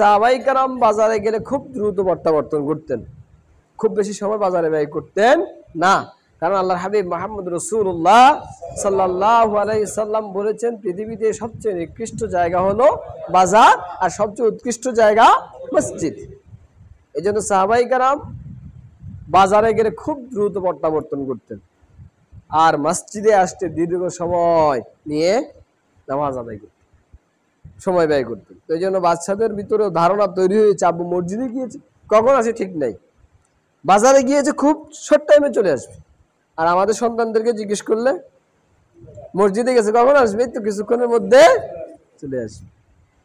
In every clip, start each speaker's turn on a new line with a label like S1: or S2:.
S1: সাহাবায়ে কেরাম বাজারে গেলে খুব দ্রুত প্রত্যাবর্তন করতেন, খুব বেশি সময় বাজারে ব্যয় করতেন না। কারণ আল্লাহর হাবিব মুহাম্মদ রাসূলুল্লাহ সাল্লাল্লাহু আলাইহি সাল্লাম বলেছেন, পৃথিবীতে সবচেয়ে নিকৃষ্ট জায়গা হলো বাজার, আর সবচেয়ে উৎকৃষ্ট জায়গা মসজিদ। এই জন্য সাহাবায়ে কেরাম বাজারে গেলে খুব দ্রুত প্রত্যাবর্তন করতেন, আর মসজিদে আসতে দীর্ঘ সময় নিয়ে নামাজ আদায় করতেন, সময় ব্যয় করতেন। তো এই জন্য বাচ্চাদের ভিতরে ধারণা তৈরি হয়েছে আব্বু মসজিদে গিয়েছে, কখন আসে ঠিক নাই, বাজারে গিয়েছে খুব শর্ট টাইমে চলে আসবে। আর আমাদের সন্তানদেরকে জিজ্ঞেস করলে মসজিদে গেছে কখন আসবে, তো কিছুক্ষণের মধ্যে চলে আসবে।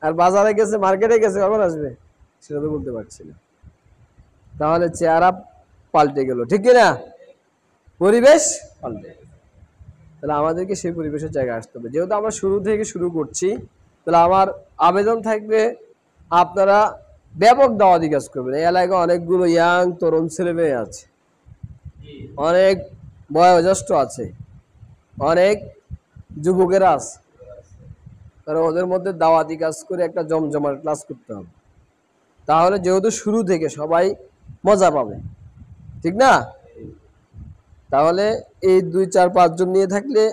S1: আর বাজারে গেছে, মার্কেটে গেছে, কখন আসবে সেটা তো বলতে পারছি না। তাহলে চেহারা পাল্টে গেল, ঠিক কিনা? পরিবেশ পাল্টে গেল। তাহলে আমাদেরকে সেই পরিবেশের জায়গায় আসতে হবে। যেহেতু আমরা শুরু থেকে শুরু করছি, তাহলে আমার আবেদন থাকবে আপনারা ব্যাপক দাওয়াতি কাজ করবেন। এই এলাকায় অনেকগুলো ইয়াং তরুণ ছেলে মেয়ে আছে, অনেক বয়োজ্যেষ্ঠ আছে, অনেক যুবকেরা আছে। তারা ওদের মধ্যে দাওয়াতি কাজ করে একটা জমজমাট ক্লাস করতে হবে। তাহলে যেহেতু শুরু থেকে সবাই মজা পাবে, ঠিক না? তাহলে এই 2-4-5 জন নিয়ে থাকলে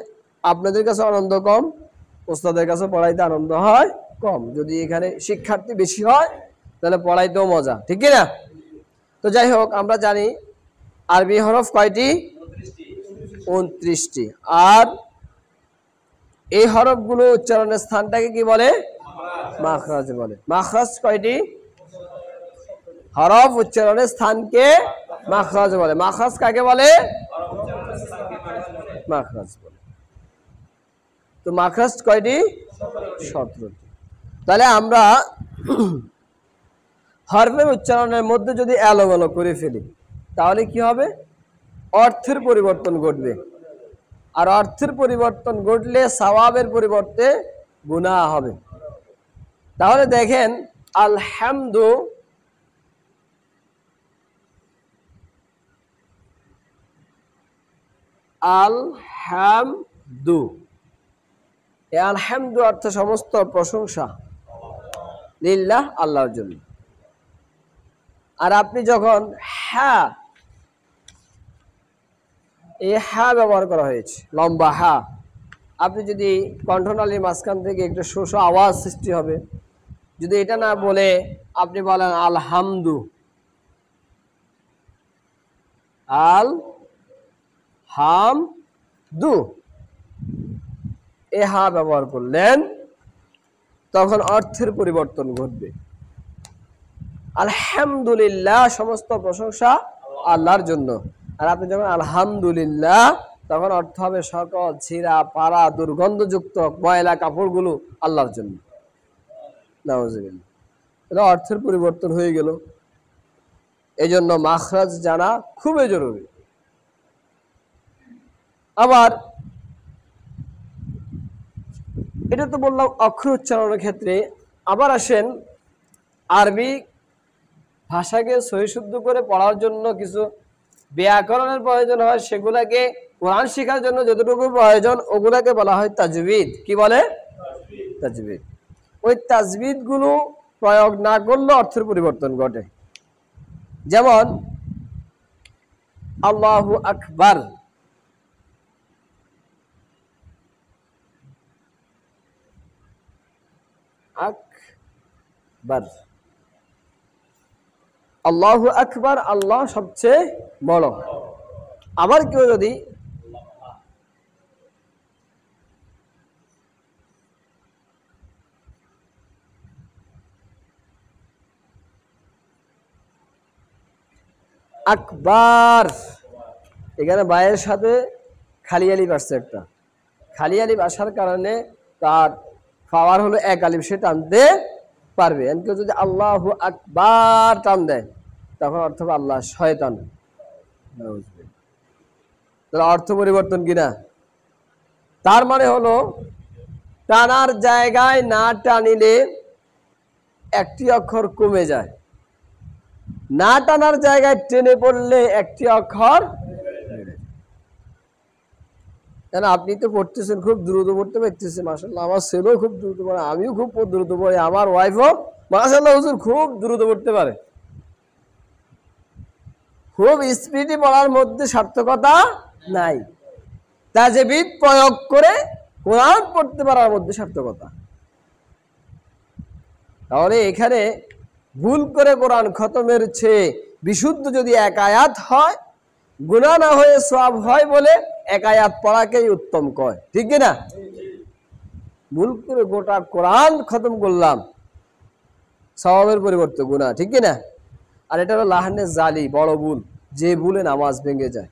S1: আপনাদের কাছে আনন্দ কম, ওস্তাদের কাছে পড়াইতে আনন্দ হয় কম। যদি এখানে শিক্ষার্থী বেশি হয় তাহলে পড়াইতেও মজা, ঠিক না? তো যাই হোক, আমরা জানি আরবি হরফ কয়টি? 29টি। আর এই হরফগুলো উচ্চারণের স্থানটাকে কি বলে? মাখরাজ বলে। মাখরাজ কয়টি? হরফ উচ্চারণের স্থানকে মাখরাজ বলে। মাখরাজ কাকে বলে? মাখরাজ বলে। তো মাখরাজ কয়টি? 17টি। তাহলে আমরা হরফের উচ্চারণের মধ্যে যদি এলোমেলো করে ফেলি তাহলে কি হবে? অর্থের পরিবর্তন ঘটবে, আর অর্থের পরিবর্তন ঘটলে সওয়াবের পরিবর্তে গুনাহ হবে। তাহলে দেখেন, আলহামদু আলহামদু, এই আলহামদু অর্থ সমস্ত প্রশংসা লিল্লাহ, আল্লাহর জন্য। আর আপনি যখন হ্যাঁ, এই হ্যাঁ ব্যবহার করা হয়েছে, লম্বা হ্যাঁ, আপনি যদি কণ্ঠনালীর মাঝখান থেকে একটু শো শো আওয়াজ সৃষ্টি হবে। যদি এটা না বলে আপনি বলেন আলহামদু, আল হাম দু, এ হা ব্যবহার করলেন, তখন অর্থের পরিবর্তন ঘটবে। আলহামদুলিল্লাহ, সমস্ত প্রশংসা আল্লাহর জন্য। আর আপনি যখন আলহামদুলিল্লাহ, তখন অর্থ হবে সকল ছিঁড়া পাড়া দুর্গন্ধযুক্ত ময়লা কাপড়গুলো আল্লাহর জন্য। নাউজুবিল্লাহ। এটা অর্থের পরিবর্তন হয়ে গেল। এই জন্য মাখরাজ জানা খুবই জরুরি। আবার এটা তো বললাম অক্ষর উচ্চারণের ক্ষেত্রে। আবার আসেন, আরবি ভাষাকে সহিশুদ্ধ করে পড়ার জন্য কিছু ব্যাকরণের প্রয়োজন হয়, সেগুলাকে কোরআন শেখার জন্য যতটুকু প্রয়োজন ওগুলাকে বলা হয় তাজবিদ। কি বলে? তাজবিদ। ওই তাজবিদ গুলো প্রয়োগ না করলে অর্থের পরিবর্তন ঘটে। যেমন আল্লাহু আকবার, আকবার, আল্লাহু আকবার, আল্লাহ সবচেয়ে বড়। আবার কেউ যদি আকবার, এখানে বায়ের সাথে খালি আলিফ আসছে, একটা খালি আলিফ আসার কারণে তার পাওয়ার হলো এক আলিফ, সে টানতে পারবে। কেউ যদি আল্লাহু আকবার টান দেয় তখন অর্থ হবে আল্লাহ শয়তান। তাহলে অর্থ পরিবর্তন কিনা? তার মানে হলো টানার জায়গায় না টানিলে একটি অক্ষর কমে যায়, না টানার জায়গায় টেনে পড়লে একটি অক্ষর। কেন আপনি তো পড়তেছেন, খুব দ্রুত পড়তে পারতেছেন, মাশাআল্লাহ। আমার ছেলেও খুব দ্রুত পড়ে, আমিও খুব দ্রুত পড়ি, আমার ওয়াইফও মাশাআল্লাহ হুজুর খুব দ্রুত পড়তে পারে, খুব স্পিডে পড়ার মধ্যে সার্থকতা নাই, তাজবিদ প্রয়োগ করে কোরআন পড়তে পারার মধ্যে সার্থকতা। তাহলে এখানে ভুল করে কোরআন খতমের চেয়ে বিশুদ্ধ যদি এক আয়াত হয়, গুনাহ না হয়ে সওয়াব হয় বলে এক আয়াত পড়াকেই উত্তম কয়, ঠিক কি না? ভুল করে গোটা কোরআন খতম করলাম, সওয়াবের পরিবর্তে গুনাহ, ঠিক কি না? আর এটা হলো লাহানে জালি, বড় ভুল, যে ভুলে নামাজ ভেঙে যায়।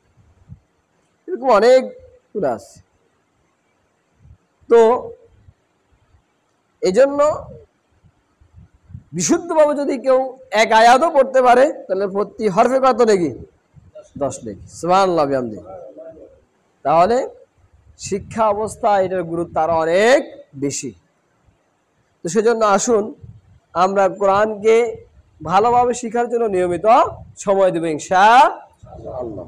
S1: এরকম অনেক ভুল আছে। তো এই জন্য বিশুদ্ধভাবে যদি কেউ এক আয়াতও পড়তে পারে, তাহলে প্রতি হরফে কত নেকি? 10 নেকি। সুবহানাল্লাহ বিহামদিহি। তাহলে শিক্ষা অবস্থা এটার গুরুত্ব আরো অনেক বেশি। তো সেজন্য আসুন আমরা কোরআনকে ভালোভাবে শিখার জন্য নিয়মিত সময় দেব ইনশাআল্লাহ।